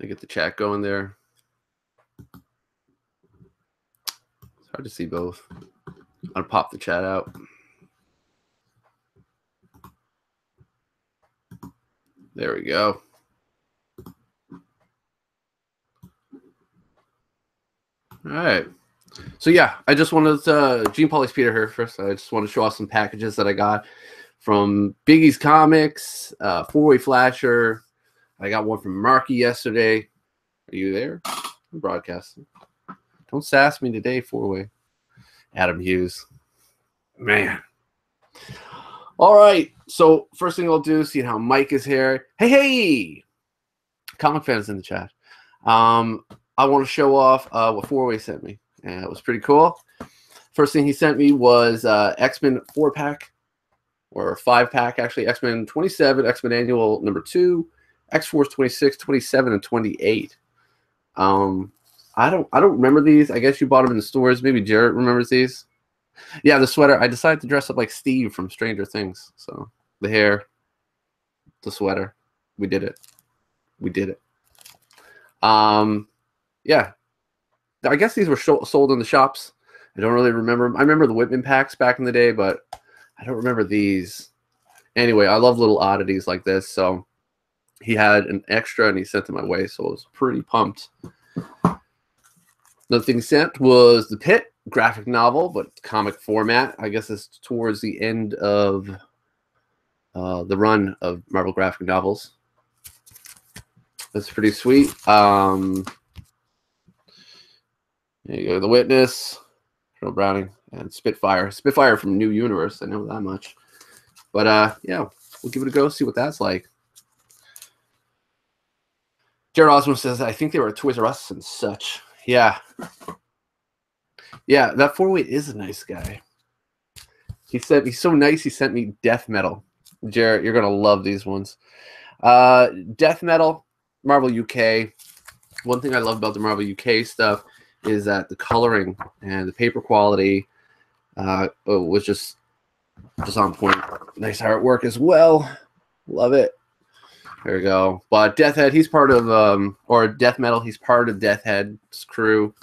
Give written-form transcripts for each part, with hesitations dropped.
I get the chat going there. It's hard to see both. I'll pop the chat out. There we go. All right. So yeah, I just wanted to GenePauLacePeter here first. I just want to show off some packages that I got from Biggie's Comics, Four-Way Flasher. I got one from Marky yesterday. Are you there? I'm broadcasting. Don't sass me today, Four-Way. Adam Hughes. Man. All right. So first thing I'll do, see how Mike is here. Hey! Comic fans in the chat. I want to show off what Four-Way sent me. And it was pretty cool. First thing he sent me was X-Men 4-pack. Or 5-pack, actually. X-Men 27, X-Men Annual number 2, X-Force 26, 27, and 28. I don't remember these. I guess you bought them in the stores. Maybe Jarrett remembers these. Yeah, the sweater. I decided to dress up like Steve from Stranger Things. So the hair, the sweater. We did it. We did it. Yeah. I guess these were sold in the shops. I don't really remember. I remember the Whitman packs back in the day, but I don't remember these. Anyway, I love little oddities like this. So he had an extra and he sent it my way. So I was pretty pumped. Another thing he sent was The Pit graphic novel, but comic format. I guess it's towards the end of the run of Marvel graphic novels. That's pretty sweet. There you go. The Witness, Colonel Browning, and Spitfire. Spitfire from New Universe. I know that much. But yeah, we'll give it a go, see what that's like. Jared Osmond says, I think they were at Toys R Us and such. Yeah. Yeah, that Four-Way is a nice guy. He said he's so nice he sent me Death Metal. Jarrett, you're gonna love these ones. Death Metal, Marvel UK. One thing I love about the Marvel UK stuff is that the coloring and the paper quality was just on point. Nice artwork as well. Love it. There we go. But Deathhead, he's part of or Death Metal, he's part of Deathhead's crew.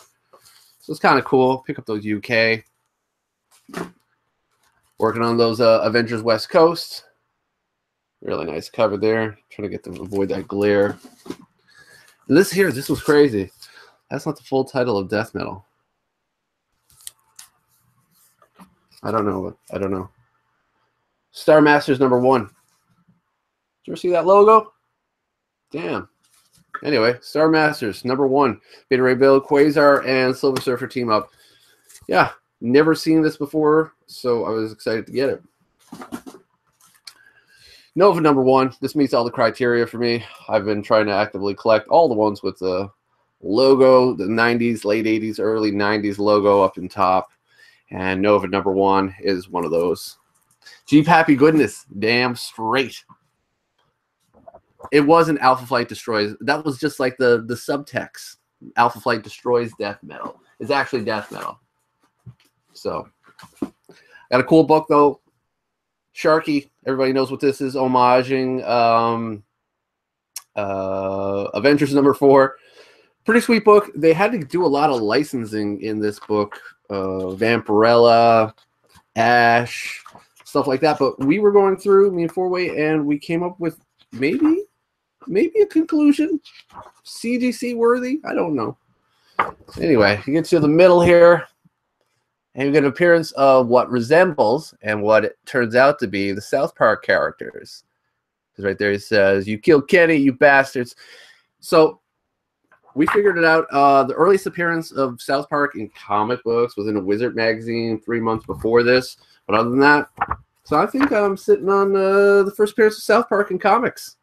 So it's kind of cool. Pick up those UK. Working on those Avengers West Coast. Really nice cover there. Trying to get them to avoid that glare. And this was crazy. That's not the full title of Death Metal. I don't know. Star Masters number 1. Did you ever see that logo? Damn. Anyway, Star Masters number 1. Beta Ray Bill, Quasar, and Silver Surfer team up. Yeah, never seen this before, so I was excited to get it. Nova number 1. This meets all the criteria for me. I've been trying to actively collect all the ones with the logo, the 90s, late 80s, early 90s logo up in top. And Nova number 1 is one of those. Jeep Happy Goodness, damn straight. It wasn't Alpha Flight Destroys. That was just like the subtext. Alpha Flight Destroys Death Metal. It's actually Death Metal. So, got a cool book though. Sharky, everybody knows what this is. Homaging Avengers number 4. Pretty sweet book. They had to do a lot of licensing in this book. Vampirella, Ash, stuff like that. But we were going through, me and Four-Way, and we came up with maybe a conclusion. CGC worthy? I don't know. Anyway, you get to the middle here, and you get an appearance of what resembles and what it turns out to be the South Park characters. Because right there it says, "You killed Kenny, you bastards." So we figured it out. The earliest appearance of South Park in comic books was in a Wizard magazine 3 months before this. But other than that, so I think I'm sitting on the first appearance of South Park in comics.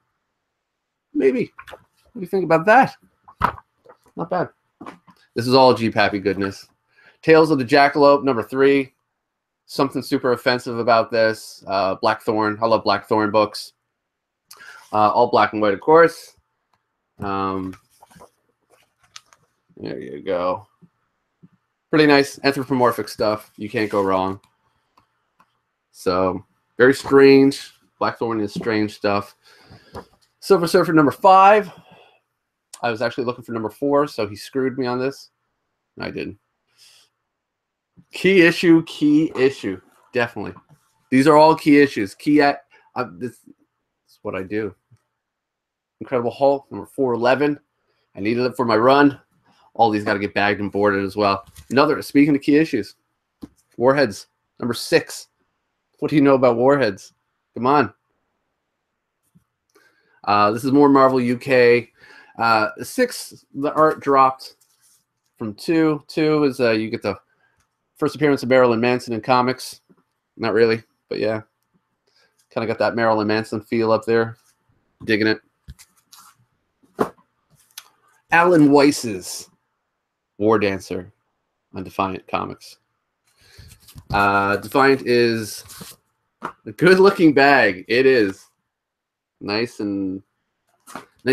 Maybe. What do you think about that? Not bad. This is all Jeep Happy Goodness. Tales of the Jackalope, number 3. Something super offensive about this. Blackthorn. I love Blackthorn books. All black and white, of course. There you go. Pretty nice anthropomorphic stuff. You can't go wrong. So, very strange. Blackthorn is strange stuff. Silver Surfer number 5. I was actually looking for number 4, so he screwed me on this. No, I didn't. Key issue, definitely. These are all key issues. This is what I do. Incredible Hulk, number 411. I needed it for my run. All these got to get bagged and boarded as well. Speaking of key issues, Warheads, number 6. What do you know about Warheads? Come on. This is more Marvel UK. 6, the art dropped from 2. 2 is you get the first appearance of Marilyn Manson in comics. Not really, but yeah. Kind of got that Marilyn Manson feel up there. Digging it. Alan Weiss's War Dancer on Defiant Comics. Defiant is a good-looking bag. It is nice and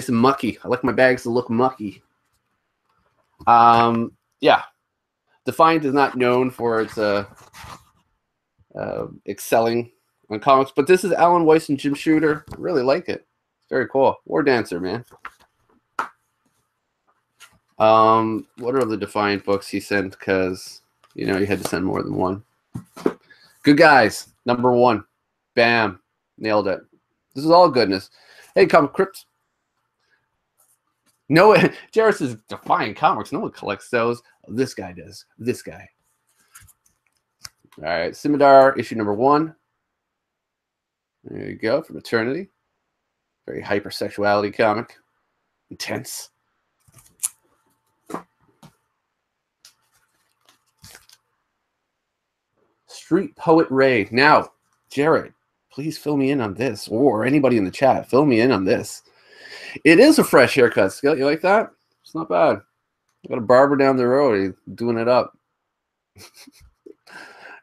mucky. I like my bags to look mucky. Yeah, Defiant is not known for its excelling on comics, but this is Alan Weiss and Jim Shooter. I really like it. It's very cool. War Dancer, man. What are the Defiant books he sent? Because, you know, he had to send more than one. Good Guys, number 1. Bam. Nailed it. This is all goodness. Hey, Comic Crypt. No, Jared says Defiant Comics. No one collects those. Oh, this guy does. This guy. All right. Scimitar, issue number 1. There you go. From Eternity. Very hypersexuality comic. Intense. Street Poet Ray. Now, Jared, please fill me in on this, or anybody in the chat, fill me in on this. It is a fresh haircut, Scott. You like that? It's not bad. I got a barber down the road. He's doing it up.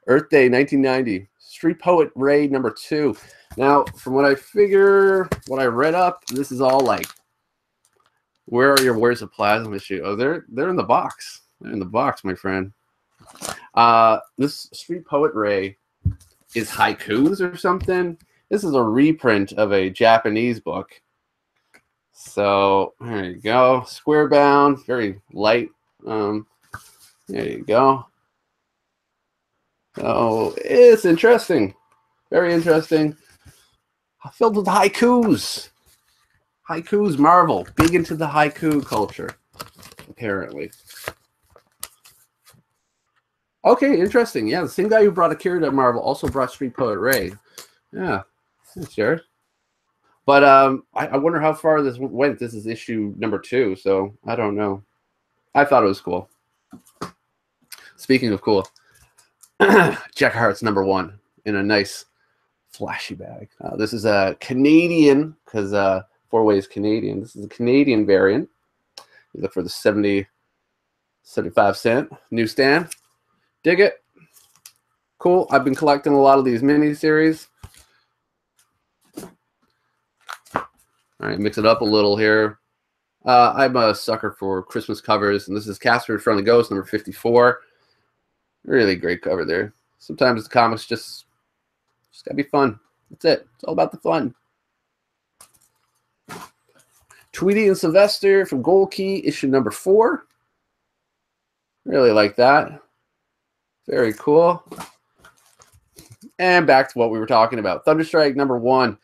Earth Day, 1990. Street Poet Ray, number 2. Now, from what I read up, this is all like, where's the plasma issue? Oh, they're in the box. They're in the box, my friend. This Street Poet Ray is haikus or something. This is a reprint of a Japanese book. So there you go. Square bound, very light. There you go. So it's interesting. Very interesting. Filled with haikus. Haikus, Marvel. Big into the haiku culture, apparently. Okay, interesting. Yeah, the same guy who brought Akira to Marvel also brought Street Poet Ray. Yeah, thanks, Jared. But I wonder how far this went. This is issue number 2, so I don't know. I thought it was cool. Speaking of cool, Jack Hart's number 1 in a nice flashy bag. This is a Canadian, because 4-way is Canadian. This is a Canadian variant. You look for the 75-cent newsstand. Dig it. Cool. I've been collecting a lot of these miniseries. All right, mix it up a little here. I'm a sucker for Christmas covers, and this is Casper in Front of the Ghost, number 54. Really great cover there. Sometimes the comics just gotta be fun. That's it. It's all about the fun. Tweety and Sylvester from Gold Key, issue number 4. Really like that. Very cool. And back to what we were talking about. Thunderstrike number 1.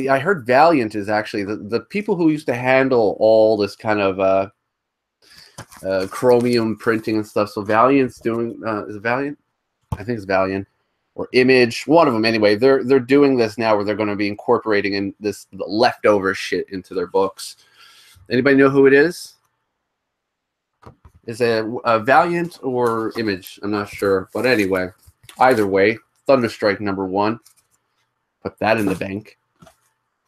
I heard Valiant is actually the people who used to handle all this kind of chromium printing and stuff. So Valiant's doing, is it Valiant? I think it's Valiant. Or Image, one of them anyway. They're doing this now where they're going to be incorporating in this leftover shit into their books. Anybody know who it is? Is it a Valiant or Image? I'm not sure. But anyway, either way, Thunderstrike number 1. Put that in the bank.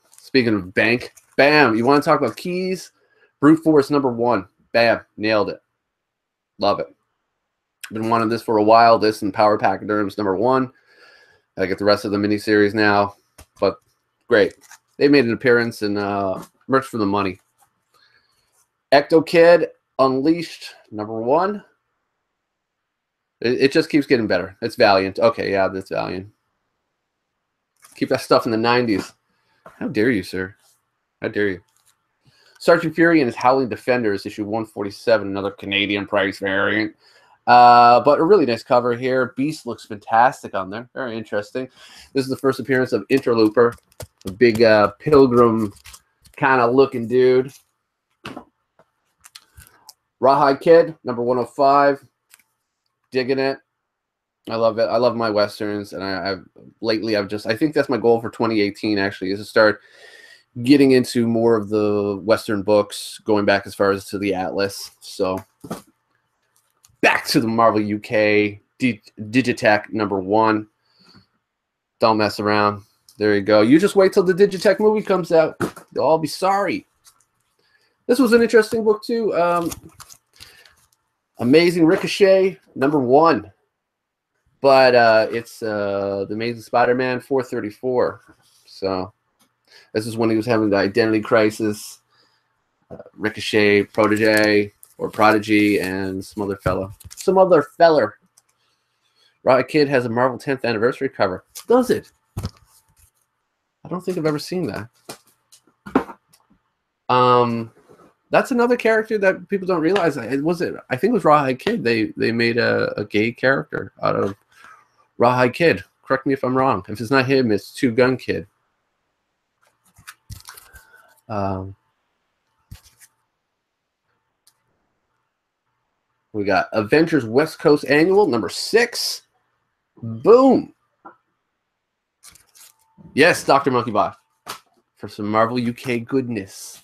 Speaking of bank, bam. You want to talk about keys? Brute Force number 1. Bam. Nailed it. Love it. Been wanting this for a while. This and Power Pachyderms number 1. I get the rest of the miniseries now. But great. They made an appearance in Merch for the Money. Ecto Kid Unleashed number 1. It just keeps getting better. It's Valiant. Okay, yeah, that's Valiant. Keep that stuff in the 90s. How dare you, sir? How dare you? Sergeant Fury and his Howling Defenders, issue 147, another Canadian price variant. But a really nice cover here. Beast looks fantastic on there. Very interesting. This is the first appearance of Interlooper, a big pilgrim kind of looking dude. Rawhide Kid, number 105. Digging it. I love it. I love my Westerns, and I think that's my goal for 2018, actually, is to start getting into more of the Western books, going back as far as to the Atlas. So back to the Marvel UK Digitech number 1. Don't mess around. There you go. You just wait till the Digitech movie comes out. They'll all be sorry. This was an interesting book too. Amazing Ricochet number 1. But it's the Amazing Spider-Man 434. So this is when he was having the identity crisis. Ricochet, Protege, and some other feller. Rawhide Kid has a Marvel 10th anniversary cover. Does it? I don't think I've ever seen that. That's another character that people don't realize. I think it was Rawhide Kid. They made a gay character out of Rawhide Kid. Correct me if I'm wrong. If it's not him, it's Two Gun Kid. We got Avengers West Coast Annual number 6. Boom. Yes, Dr. Monkeybot, for some Marvel UK goodness.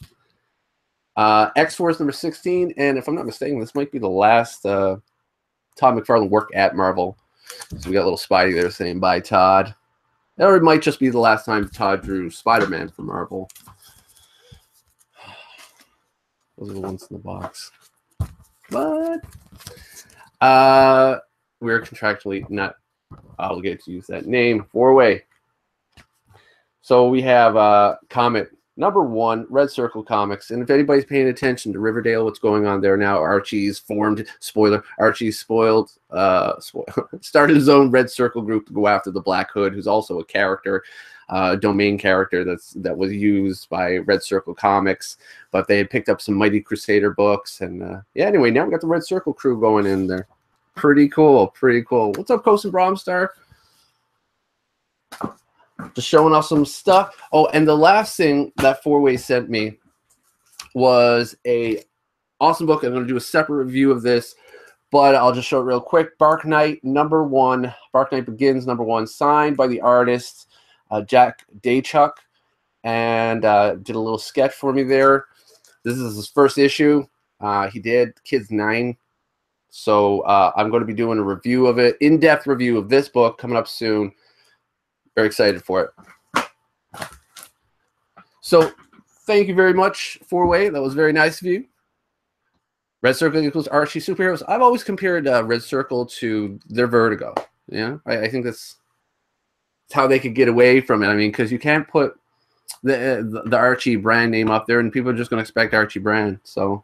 X-Force number 16, and if I'm not mistaken, this might be the last Todd McFarlane work at Marvel. So we got a little Spidey there saying bye, Todd. Or it might just be the last time Todd drew Spider-Man for Marvel. Those are the ones in the box. But we're contractually not obligated to use that name. 4-way. So we have Comet number 1, Red Circle Comics. And if anybody's paying attention to Riverdale, what's going on there now? Archie's formed, spoiler, Archie's started his own Red Circle group to go after the Black Hood, who's also a character, domain character that was used by Red Circle Comics. But they had picked up some Mighty Crusader books. And yeah, anyway, now we got the Red Circle crew going in there. Pretty cool, pretty cool. What's up, Coast and Bromstar? Just showing off some stuff. Oh, and the last thing that 4-way sent me was a awesome book. I'm going to do a separate review of this, but I'll just show it real quick. Bark Knight number 1. Bark Knight Begins number 1, signed by the artist Jack Daychuk, and did a little sketch for me there. This is his first issue. He did Kids 9. So I'm going to be doing a review of it, in-depth review of this book coming up soon. Very excited for it. So thank you very much, 4-way. That was very nice of you. Red Circle equals Archie superheroes. I've always compared Red Circle to their Vertigo. Yeah, I think that's how they could get away from it. I mean, because you can't put the Archie brand name up there, and people are just going to expect Archie brand. So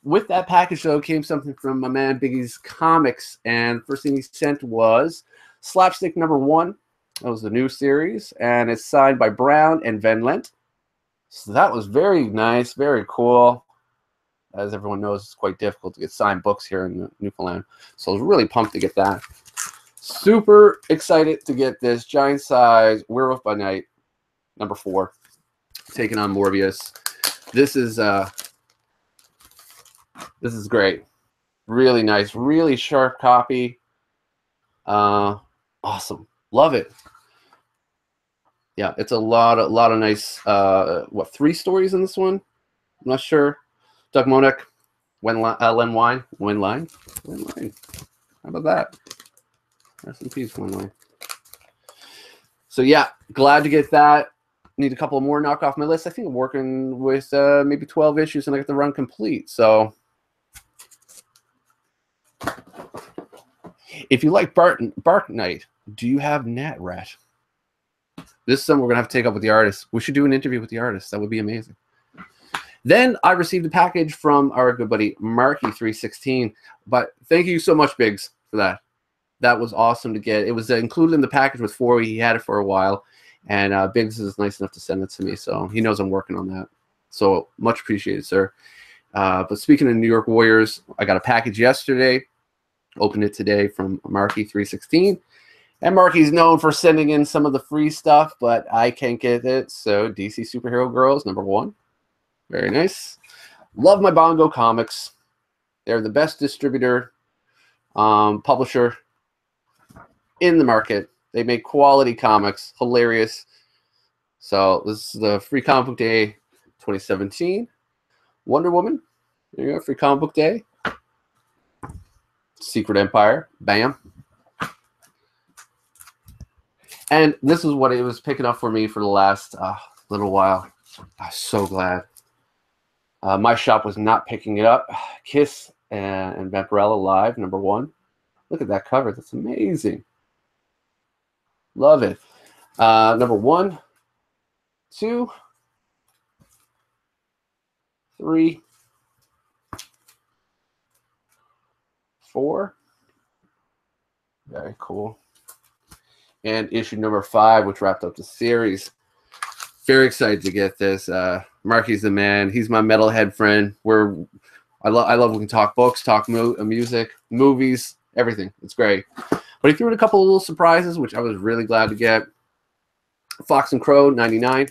with that package, though, came something from my man Biggie's Comics, and the first thing he sent was Slapstick number 1. That was the new series, and it's signed by Brown and Van Lent. So that was very nice, very cool. As everyone knows, it's quite difficult to get signed books here in Newfoundland. So I was really pumped to get that. Super excited to get this giant size Werewolf by Night number 4, taking on Morbius. This is great. Really nice, really sharp copy. Awesome. Love it. Yeah, it's a lot of nice 3 stories in this one? I'm not sure. Doug Monick, Len Wein. How about that? Rest in peace, Len Wein. So yeah, glad to get that. Need a couple more knock off my list. I think I'm working with maybe 12 issues and I get the run complete. So if you like Bark Knight, do you have Nat Rat? This is something we're going to have to take up with the artist. We should do an interview with the artist. That would be amazing. Then I received a package from our good buddy Marky316. But thank you so much, Biggs, for that. That was awesome to get. It was included in the package with 4-way. He had it for a while. And Biggs is nice enough to send it to me. So he knows I'm working on that. So much appreciated, sir. But speaking of New York Warriors, I got a package yesterday. Opened it today from Marky316. And Marky's known for sending in some of the free stuff, but I can't get it. So DC Superhero Girls, #1. Very nice. Love my Bongo comics. They're the best distributor, publisher in the market. They make quality comics. Hilarious. So this is the Free Comic Book Day 2017. Wonder Woman. There you go. Free Comic Book Day. Secret Empire. Bam. And this is what it was picking up for me for the last little while. I'm so glad. My shop was not picking it up. Kiss and Vampirella Live, #1. Look at that cover. That's amazing. Love it. #1, 2, 3, 4. Very cool. And issue #5, which wrapped up the series. Very excited to get this. Marky's the man. He's my metalhead friend. I love we can talk books, talk music, movies, everything. It's great. But he threw in a couple of little surprises, which I was really glad to get. Fox and Crow, 99.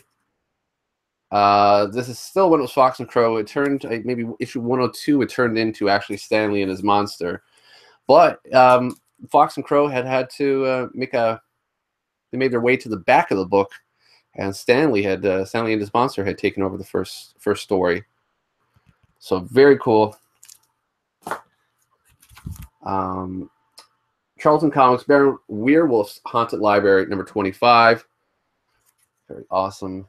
This is still when it was Fox and Crow. It turned, maybe issue 102, it turned into actually Stanley and his monster. But Fox and Crow had to they made their way to the back of the book, and Stanley and his monster had taken over the first story. So very cool. Charlton Comics, Baron Werewolf's Haunted Library, #25. Very awesome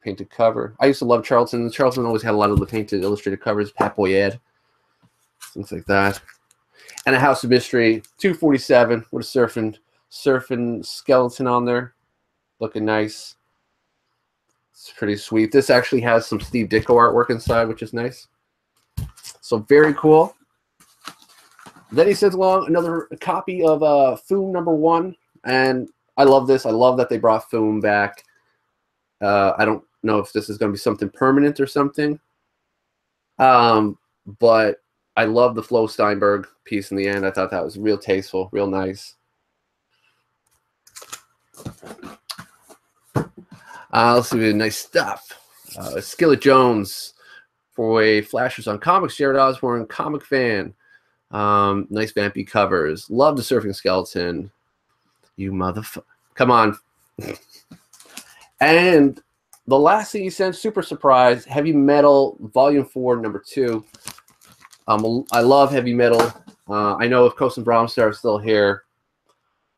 painted cover. I used to love Charlton. Charlton always had a lot of the painted illustrated covers. Pat Boyette, things like that. And a House of Mystery, 247 with a surfing skeleton on there, looking nice. It's pretty sweet. This actually has some Steve Ditko artwork inside, which is nice. So very cool. Then he sends along another copy of Foom #1, and I love this. I love that they brought Foom back. I don't know if this is going to be something permanent or something, but I love the Flo Steinberg piece in the end. I thought that was real tasteful, real nice. Let's see, nice stuff. Skillet Jones for a Flashers on Comics. Jared Osborne, comic fan. Nice vampy covers. Love the surfing skeleton. You motherfucker. Come on. And the last thing he sent, super surprise, Heavy Metal Volume 4, #2. I love Heavy Metal. I know if Coast and Bromstar are still here.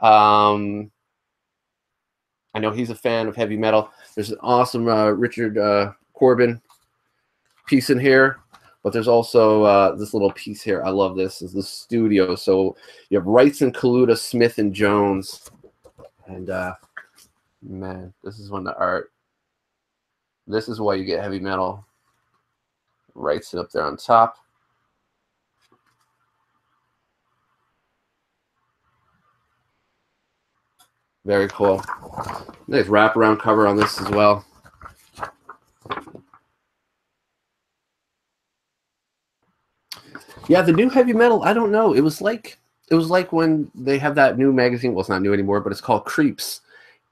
I know he's a fan of Heavy Metal. There's an awesome Richard Corbin piece in here, but there's also this little piece here. I love this. This is the studio. So you have Wrightson, Kaluta, Smith, and Jones. And man, this is when the art. This is why you get Heavy Metal. Wrightson up there on top. Very cool. Nice wraparound cover on this as well. Yeah, the new Heavy Metal, I don't know. It was like when they have that new magazine. Well, it's not new anymore, but it's called Creeps.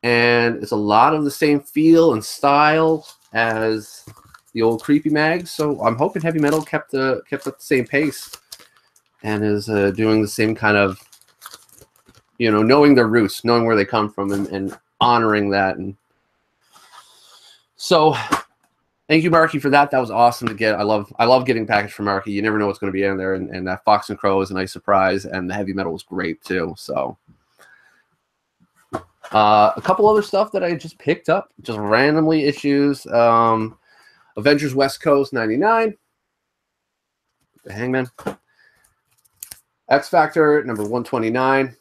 And it's a lot of the same feel and style as the old Creepy mags. So I'm hoping Heavy Metal kept at the same pace and is doing the same kind of, you know, knowing their roots, knowing where they come from, and honoring that. And so thank you, Marky, for that. That was awesome to get. I love getting packaged from Marky. You never know what's going to be in there. And that Fox and Crow is a nice surprise, and the Heavy Metal was great too. So a couple other stuff that I just picked up, just randomly issues. Avengers West Coast 99. The Hangman. X Factor #129.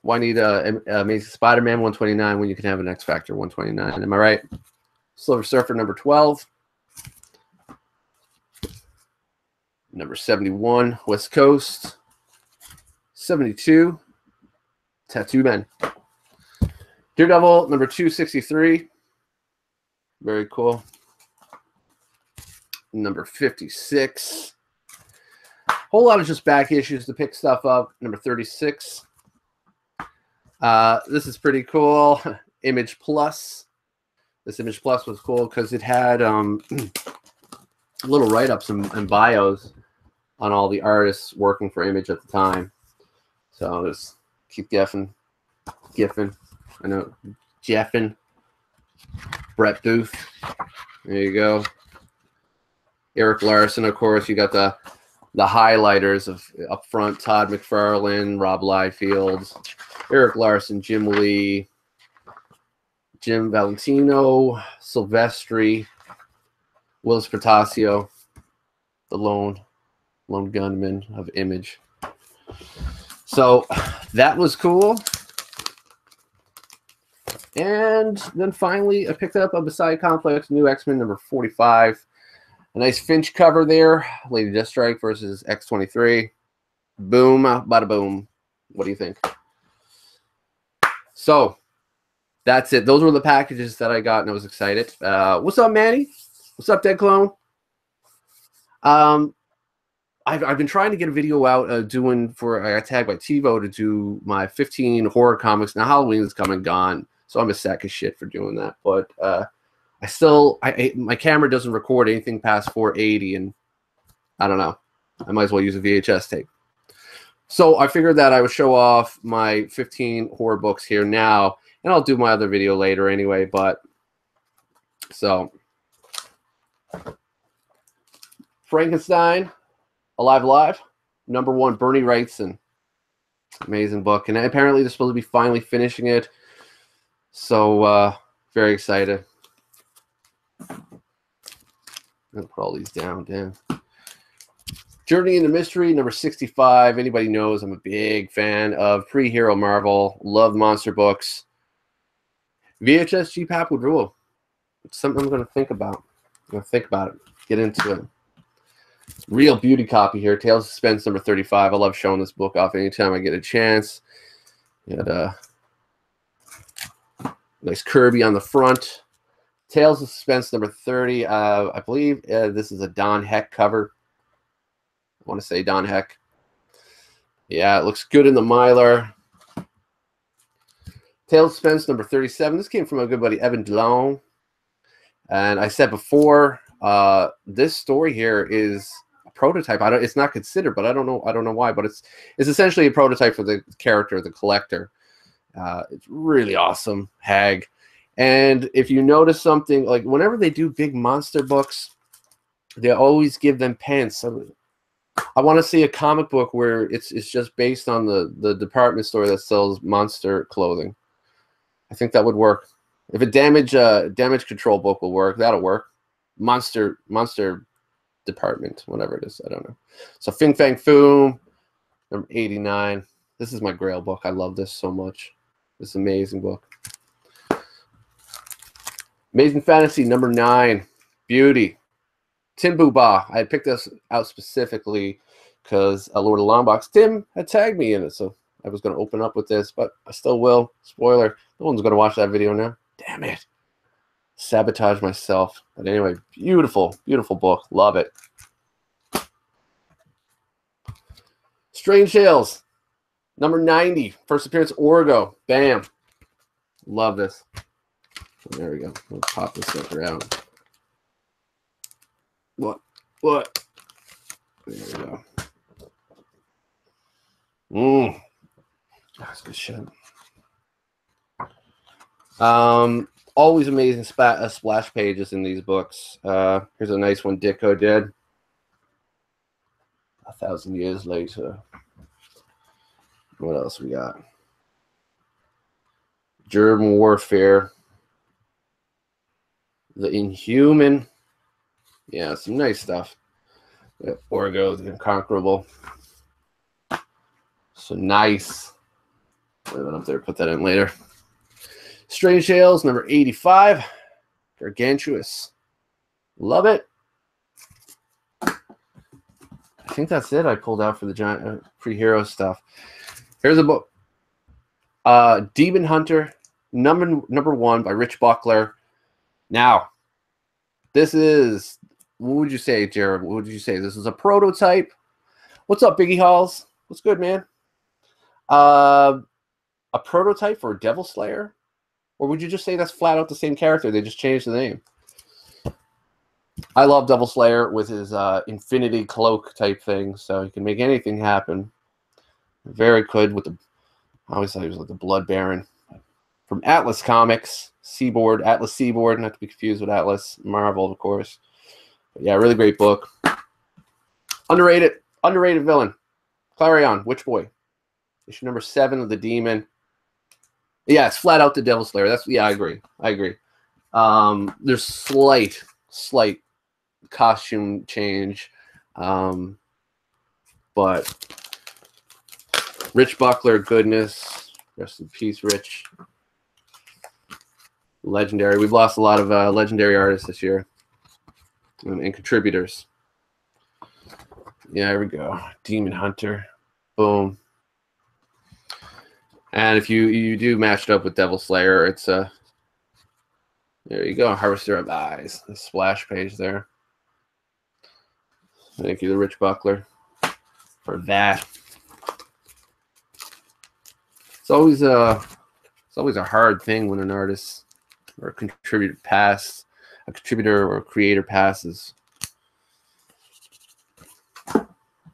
Why need Amazing Spider-Man 129 when you can have an X Factor 129? Am I right? Silver Surfer #12. 71, West Coast. 72, Tattoo Man. Daredevil #263. Very cool. number 56. Whole lot of just back issues to pick stuff up. Number 36. This is pretty cool. Image Plus. This Image Plus was cool because it had little write-ups and bios on all the artists working for Image at the time. So just keep giffing. I know, Jeffin. Brett Booth. There you go. Eric Larson, of course. You got the highlighters of up front: Todd McFarlane, Rob Liefeld, Eric Larson, Jim Lee, Jim Valentino, Silvestri, Willis Portacio, the lone gunman of Image. So that was cool. And then finally, I picked up a Beside Complex New X-Men number 45. A nice Finch cover there. Lady Deathstrike versus X-23. Boom, bada boom. What do you think? So that's it. Those were the packages that I got, and I was excited. What's up, Manny? What's up, Dead Clone? I've been trying to get a video out I got tagged by TiVo to do my 15 horror comics. Now Halloween is come and gone, so I'm a sack of shit for doing that. But my camera doesn't record anything past 480, and I don't know. I might as well use a VHS tape. So I figured that I would show off my 15 horror books here now, and I'll do my other video later anyway. But so Frankenstein, Alive Alive, #1, Bernie Wrightson. Amazing book, and apparently they're supposed to be finally finishing it. So very excited. I'm gonna put all these down. Damn. Journey into Mystery, number 65. Anybody knows I'm a big fan of pre-hero Marvel. Love monster books. VHS GPAP would rule. It's something I'm going to think about. I'm going to think about it. Get into it. Real beauty copy here. Tales of Suspense, number 35. I love showing this book off anytime I get a chance. You had nice Kirby on the front. Tales of Suspense, number 30. I believe this is a Don Heck cover. I want to say Don Heck. Yeah, it looks good in the Mylar. Tales of Suspense, number 37. This came from a good buddy, Evan DeLong. And I said before, this story here is a prototype. It's not considered, but I don't know why. But it's essentially a prototype for the character, the Collector. It's really awesome, Hag. And if you notice something, like whenever they do big monster books, they always give them pants. I want to see a comic book where it's just based on the department store that sells monster clothing. I think that would work. If a damage control book will work, that'll work. Monster department, whatever it is, I don't know. So Fing Fang Foom, number 89. This is my Grail book. I love this so much. This amazing book. Amazing Fantasy, number 9. Beauty. Tim Buba. I had picked this out specifically because Lord of the Longbox, Tim had tagged me in it, so I was going to open up with this, but I still will. Spoiler. No one's going to watch that video now. Damn it. Sabotage myself. But anyway, beautiful, beautiful book. Love it. Strange Tales, number 90. First appearance, Orgo. Bam. Love this. There we go. Let's pop this sucker out. What? There we go. That's good shit. Always amazing splash pages in these books. Here's a nice one Ditko did. 1,000 years later. What else we got? Germ Warfare. The Inhuman. Yeah, some nice stuff. Orgo, the Inconquerable. So nice. Leave it up there. Put that in later. Strange Tales, number 85. Gargantuous. Love it. I think that's it I pulled out for the giant pre-hero stuff. Here's a book. Demon Hunter, number 1 by Rich Buckler. Now, this is what would you say, Jared? What would you say? This is a prototype. What's up, Biggie Halls? What's good, man? A prototype for Devil Slayer? Or would you just say that's flat out the same character? They just changed the name. I love Devil Slayer with his infinity cloak type thing, so he can make anything happen. Very good with the... I always thought he was like the Blood Baron. From Atlas Comics, Seaboard, Atlas Seaboard, not to be confused with Atlas Marvel, of course. But yeah, really great book. Underrated villain. Clarion, Witch Boy. Issue number 7 of the Demon. Yeah, it's flat out the Devil Slayer. That's, yeah, I agree. There's slight costume change, but Rich Buckler, goodness, rest in peace, Rich. Legendary. We've lost a lot of legendary artists this year and contributors. Yeah, here we go. Demon Hunter, boom. And if you do match it up with Devil Slayer, it's a there you go, Harvester of Eyes, the splash page there. Thank you to Rich Buckler for that. It's always a hard thing when an artist or a contributor or a creator passes.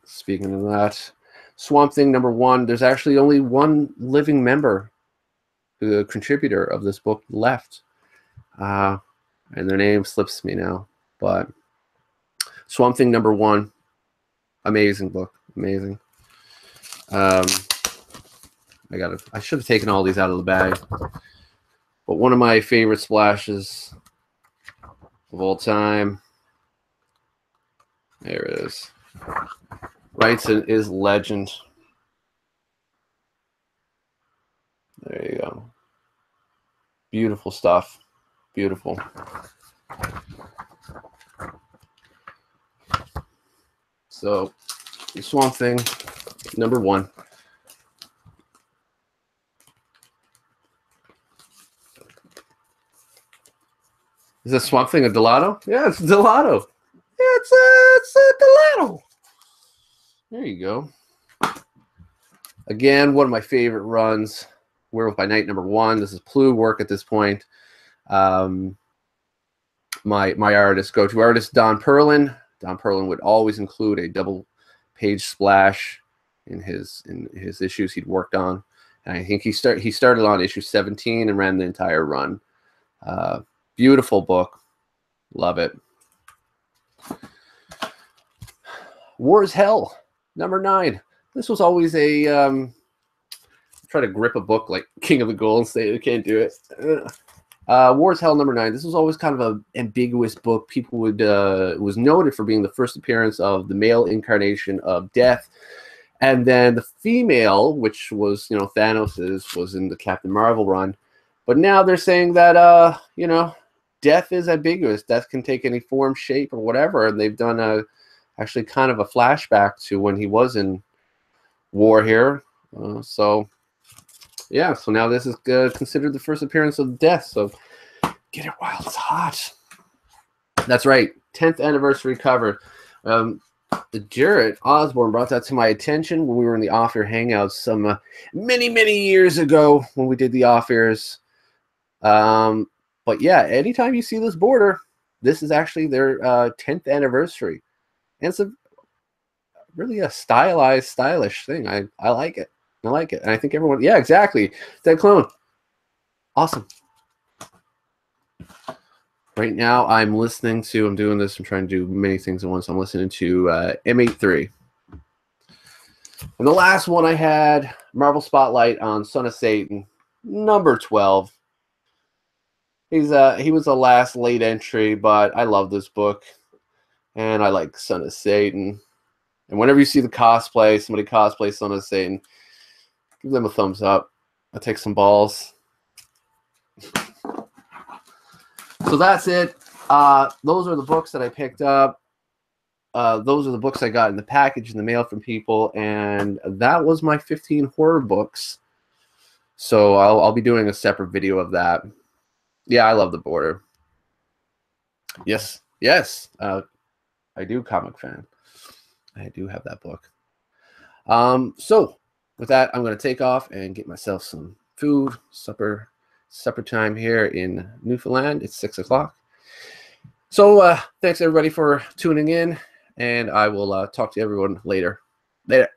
Speaking of that, Swamp Thing number 1. There's actually only one living member, the contributor of this book, left, and their name slips me now. But Swamp Thing number 1, amazing book, amazing. I should have taken all these out of the bag, but one of my favorite splashes of all time. There it is. Wrightson is legend. There you go. Beautiful stuff. Beautiful. So, Swamp Thing, number 1. Is that Swamp Thing a Delato? Yeah, it's Delato. It's a Delato. There you go. Again, one of my favorite runs, Werewolf by Night number 1. This is Plu work at this point. My go-to artist, Don Perlin. Don Perlin would always include a double-page splash in his issues he'd worked on. And I think he started on issue 17 and ran the entire run. Beautiful book. Love it. War is Hell, number 9. This was always a try to grip a book like King of the Golden State. I can't do it. War is Hell, number 9. This was always kind of an ambiguous book. People would was noted for being the first appearance of the male incarnation of Death, and then the female, which was Thanos's, was in the Captain Marvel run. But now they're saying that Death is ambiguous. Death can take any form, shape, or whatever, and they've done actually kind of a flashback to when he was in War here. So now this is considered the first appearance of Death. So get it while it's hot. That's right. 10th anniversary cover. Jarrett Osborne brought that to my attention when we were in the off-air hangouts some many years ago when we did the off-airs. But yeah, anytime you see this border, this is actually their 10th anniversary. And it's really a stylish thing. I like it. I like it. And I think everyone, yeah, exactly. Dead Clone. Awesome. Right now, I'm doing this. I'm trying to do many things at once. I'm listening to M83. And the last one I had, Marvel Spotlight on Son of Satan, number 12. He was the last late entry, but I love this book. And I like Son of Satan. And whenever you see the cosplay, somebody cosplay Son of Satan, give them a thumbs up. I'll take some balls. So that's it. Those are the books that I picked up. Those are the books I got in the package in the mail from people. And that was my 15 horror books. So I'll be doing a separate video of that. Yeah, I love the border. Yes. I do, comic fan. I do have that book. So with that, I'm going to take off and get myself some food. Supper time here in Newfoundland. It's 6 o'clock. So thanks everybody for tuning in, and I will talk to everyone later. Later.